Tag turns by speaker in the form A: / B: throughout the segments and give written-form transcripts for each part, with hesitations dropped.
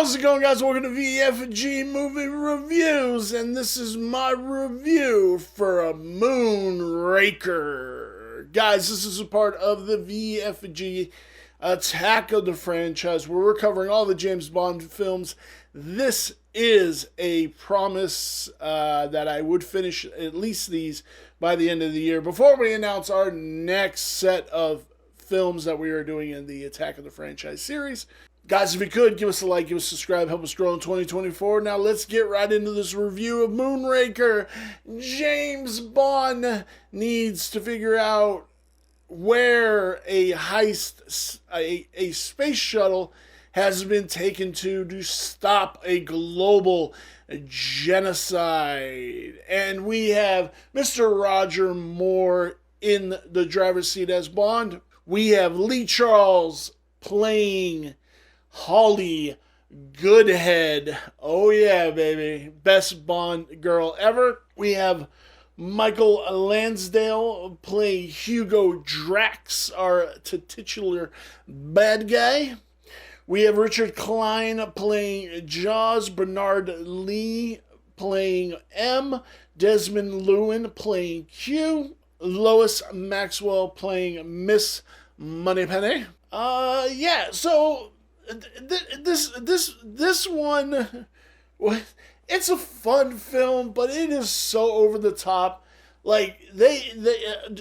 A: How's it going, guys? Welcome to VFG Movie Reviews, and this is my review for a Moonraker. Guys, this is a part of the VFG Attack of the franchise, where we're covering all the James Bond films. This is a promise that I would finish at least these by the end of the year, before we announce our next set of films that we are doing in the Attack of the franchise series. Guys, if you could, give us a like, give us a subscribe, help us grow in 2024. Now let's get right into this review of Moonraker. James Bond needs to figure out where a heist, a space shuttle has been taken to stop a global genocide. And we have Mr. Roger Moore in the driver's seat as Bond. We have Lee Charles playing Holly Goodhead. Oh yeah, baby. Best Bond girl ever. We have Michael Lansdale playing Hugo Drax, our titular bad guy. We have Richard Klein playing Jaws, Bernard Lee playing M, Desmond Llewellyn playing Q, Lois Maxwell playing Miss Moneypenny. So this one, it's a fun film, but it is so over the top. Like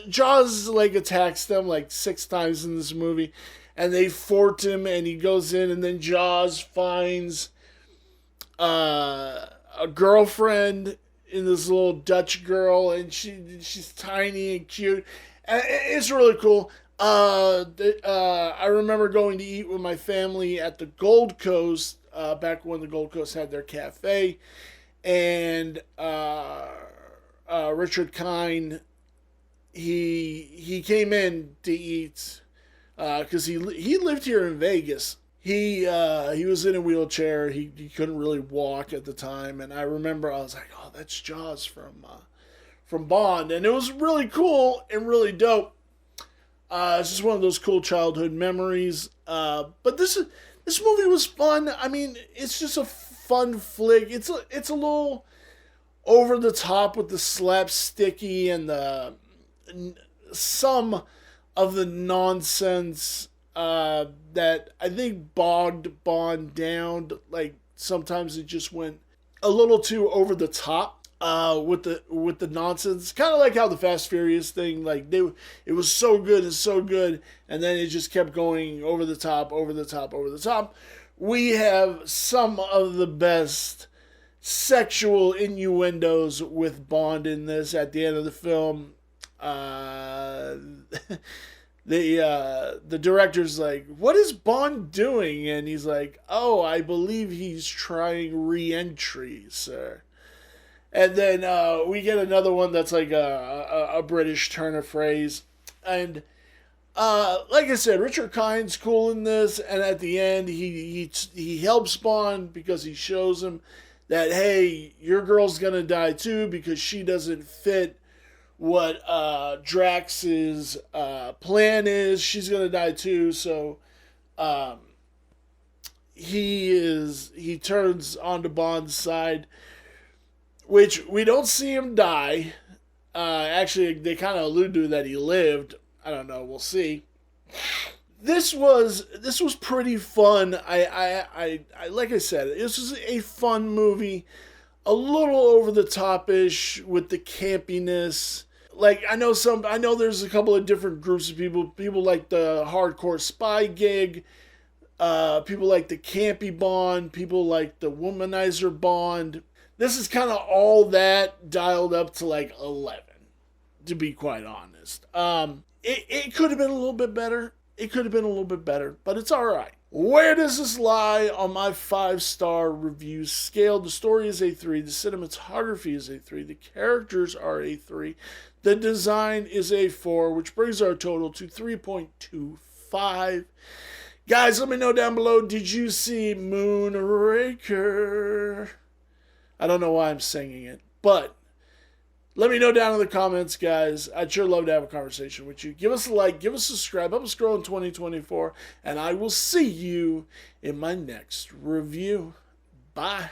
A: Jaws attacks them 6 times in this movie, and they fort him, and he goes in, and then Jaws finds a girlfriend in this little Dutch girl, and she's tiny and cute, and it's really cool. I remember going to eat with my family at the Gold Coast back when the Gold Coast had their cafe, and Richard Kind, he came in to eat because he lived here in Vegas. He was in a wheelchair. He couldn't really walk at the time, and I remember I was like, oh, that's Jaws from Bond, and it was really cool and really dope. It's just one of those cool childhood memories. But this movie was fun. I mean, it's just a fun flick. It's a little over the top with the slapsticky and some of the nonsense that I think bogged Bond down. Like sometimes it just went a little too over the top. With the nonsense, kind of like how the Fast Furious thing, it was so good and so good, and then it just kept going over the top, over the top, over the top. We have some of the best sexual innuendos with Bond in this at the end of the film. The director's like, what is Bond doing? And he's like, oh, I believe he's trying re-entry, sir. And then we get another one that's like a British turn of phrase. And like I said, Richard Kind's cool in this. And at the end, he helps Bond because he shows him that, hey, your girl's going to die too because she doesn't fit what Drax's plan is. She's going to die too. So he turns onto Bond's side, which we don't see him die. Actually, they kind of allude to that he lived. I don't know. We'll see. This was pretty fun. I like I said, this was a fun movie. A little over the top-ish with the campiness. Like I know there's a couple of different groups of people. People like the hardcore spy gig. People like the campy Bond. People like the womanizer Bond. This is kind of all that dialed up to 11, to be quite honest. It could have been a little bit better. But it's all right. Where does this lie on my 5-star review scale? The story is a 3. The cinematography is a 3. The characters are a 3. The design is a 4, which brings our total to 3.25. Guys, let me know down below, did you see Moonraker? I don't know why I'm singing it, but Let me know down in the comments, guys. I'd sure love to have a conversation with you. Give us a like, give us a subscribe, help us grow in 2024, and I will see you in my next review. Bye.